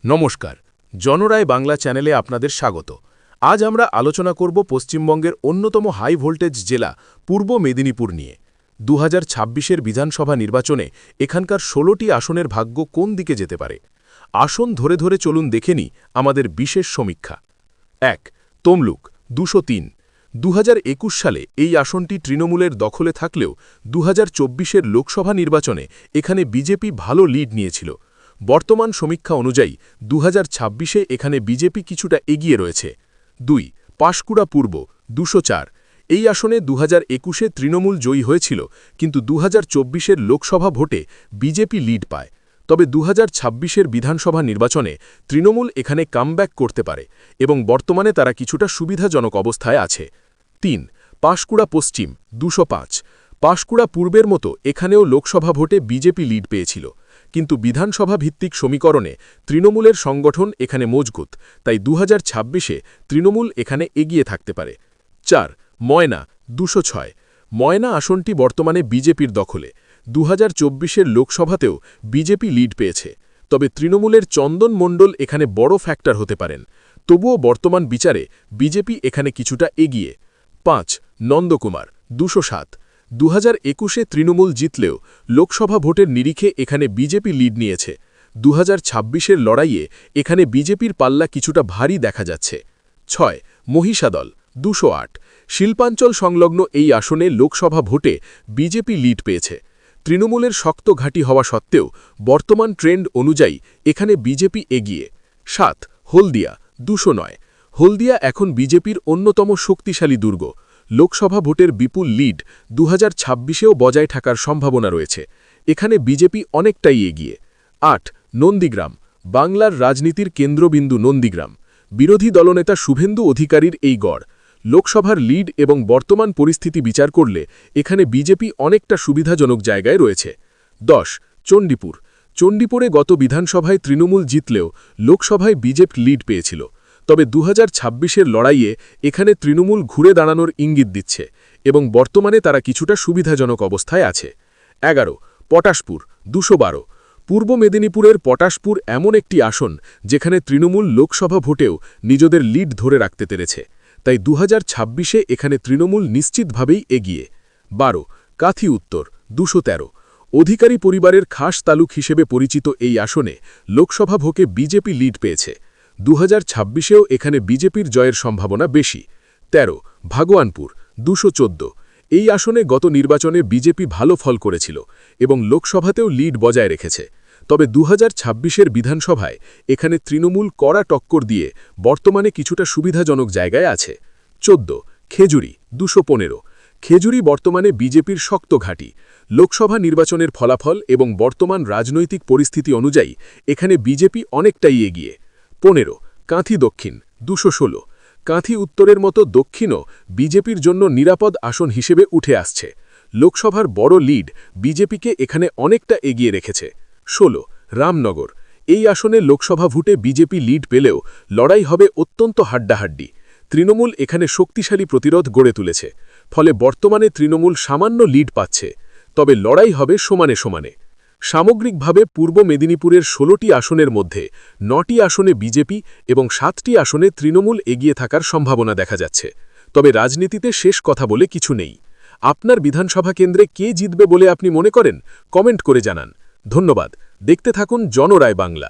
নমস্কার, জনরায় বাংলা চ্যানেলে আপনাদের স্বাগত। আজ আমরা আলোচনা করব পশ্চিমবঙ্গের অন্যতম হাই ভোল্টেজ জেলা পূর্ব মেদিনীপুর নিয়ে। 2026-এর বিধানসভা নির্বাচনে এখানকার 16টি আসনের ভাগ্য কোন দিকে যেতে পারে। আসন ধরে ধরে চলুন দেখে নিই আমাদের বিশেষ সমীক্ষা। 1. তমলুক 203। 2021 সালে এই আসনটি তৃণমূলের দখলে থাকলেও 2024-এর লোকসভা নির্বাচনে এখানে বিজেপি ভালো লিড নিয়েছিল। বর্তমান সমীক্ষা অনুযায়ী 2026-এ এখানে বিজেপি কিছুটা এগিয়ে রয়েছে। 2. পাঁশকুড়া পূর্ব 204। এই আসনে 2021-এ তৃণমূল জয়ী হয়েছিল, কিন্তু 2024-এর লোকসভা ভোটে বিজেপি লিড পায়। তবে 2026-এর বিধানসভা নির্বাচনে তৃণমূল এখানে কামব্যাক করতে পারে এবং বর্তমানে তারা কিছুটা সুবিধাজনক অবস্থায় আছে। 3. পাঁশকুড়া পশ্চিম 205। পাঁশকুড়া পূর্বের মতো এখানেও লোকসভা ভোটে বিজেপি লিড পেয়েছিল, কিন্তু বিধানসভা ভিত্তিক সমীকরণে তৃণমূলের সংগঠন এখানে মজবুত, তাই 2026-এ তৃণমূল এখানে এগিয়ে থাকতে পারে। 4. ময়না 206। ময়না আসনটি বর্তমানে বিজেপির দখলে। 2024-এর লোকসভাতেও বিজেপি লিড পেয়েছে, তবে তৃণমূলের চন্দন মণ্ডল এখানে বড় ফ্যাক্টর হতে পারেন। তবুও বর্তমান বিচারে বিজেপি এখানে কিছুটা এগিয়ে। 5. নন্দকুমার 207। 2021-এ তৃণমূল জিতলেও লোকসভা ভোটের নিরিখে এখানে বিজেপি লিড নিয়েছে। 2026-এর লড়াইয়ে এখানে বিজেপির পাল্লা কিছুটা ভারী দেখা যাচ্ছে। 6. মহিষাদল 208। শিল্পাঞ্চল সংলগ্ন এই আসনে লোকসভা ভোটে বিজেপি লিড পেয়েছে। তৃণমূলের শক্ত ঘাঁটি হওয়া সত্ত্বেও বর্তমান ট্রেন্ড অনুযায়ী এখানে বিজেপি এগিয়ে। 7. হলদিয়া 209। হলদিয়া এখন বিজেপির অন্যতম শক্তিশালী দুর্গ। লোকসভা ভোটের বিপুল লিড 2026-এও বজায় থাকার সম্ভাবনা রয়েছে। এখানে বিজেপি অনেকটাই এগিয়ে। 8. নন্দীগ্রাম বাংলার রাজনীতির কেন্দ্রবিন্দু। নন্দীগ্রাম বিরোধী দলনেতা শুভেন্দু অধিকারীর এই গড়। লোকসভার লিড এবং বর্তমান পরিস্থিতি বিচার করলে এখানে বিজেপি অনেকটা সুবিধাজনক জায়গায় রয়েছে। 10. চণ্ডীপুর। চণ্ডীপুরে গত বিধানসভায় তৃণমূল জিতলেও লোকসভায় বিজেপি লিড পেয়েছিল, তবে 2026-এর লড়াইয়ে এখানে তৃণমূল ঘুরে দাঁড়ানোর ইঙ্গিত দিচ্ছে এবং বর্তমানে তারা কিছুটা সুবিধাজনক অবস্থায় আছে। 11. পটাশপুর 212। পূর্ব মেদিনীপুরের পটাশপুর এমন একটি আসন যেখানে তৃণমূল লোকসভা ভোটেও নিজেদের লিড ধরে রাখতে পেরেছে, তাই 2026-এ এখানে তৃণমূল নিশ্চিতভাবেই এগিয়ে। 12. কাথি উত্তর 213। অধিকারী পরিবারের খাস তালুক হিসেবে পরিচিত এই আসনে লোকসভা ভোটে বিজেপি লিড পেয়েছে। 2026-এও এখানে বিজেপির জয়ের সম্ভাবনা বেশি। 13. ভাগওয়ানপুর 214। এই আসনে গত নির্বাচনে বিজেপি ভালো ফল করেছিল এবং লোকসভাতেও লিড বজায় রেখেছে, তবে 2026-এর বিধানসভায় এখানে তৃণমূল কড়া টক্কর দিয়ে বর্তমানে কিছুটা সুবিধাজনক জায়গায় আছে। 14. খেজুরি 215। খেজুরি বর্তমানে বিজেপির শক্ত ঘাঁটি। লোকসভা নির্বাচনের ফলাফল এবং বর্তমান রাজনৈতিক পরিস্থিতি অনুযায়ী এখানে বিজেপি অনেকটাই এগিয়ে। 15. কাঁথি দক্ষিণ 216। কাঁথি উত্তরের মতো দক্ষিণও বিজেপির জন্য নিরাপদ আসন হিসেবে উঠে আসছে। লোকসভার বড় লিড বিজেপিকে এখানে অনেকটা এগিয়ে রেখেছে। 16. রামনগর। এই আসনে লোকসভা ভোটে বিজেপি লিড পেলেও লড়াই হবে অত্যন্ত হাড্ডাহাড্ডি। তৃণমূল এখানে শক্তিশালী প্রতিরোধ গড়ে তুলেছে, ফলে বর্তমানে তৃণমূল সামান্য লিড পাচ্ছে, তবে লড়াই হবে সমানে সমানে। সামগ্রিকভাবে পূর্ব মেদিনীপুরের 16টি আসনের মধ্যে 9টি আসনে বিজেপি এবং 7টি আসনে তৃণমূল এগিয়ে থাকার সম্ভাবনা দেখা যাচ্ছে। তবে রাজনীতিতে শেষ কথা বলে কিছু নেই। আপনার বিধানসভা কেন্দ্রে কে জিতবে বলে আপনি মনে করেন, কমেন্ট করে জানান। ধন্যবাদ। দেখতে থাকুন জনরায় বাংলা।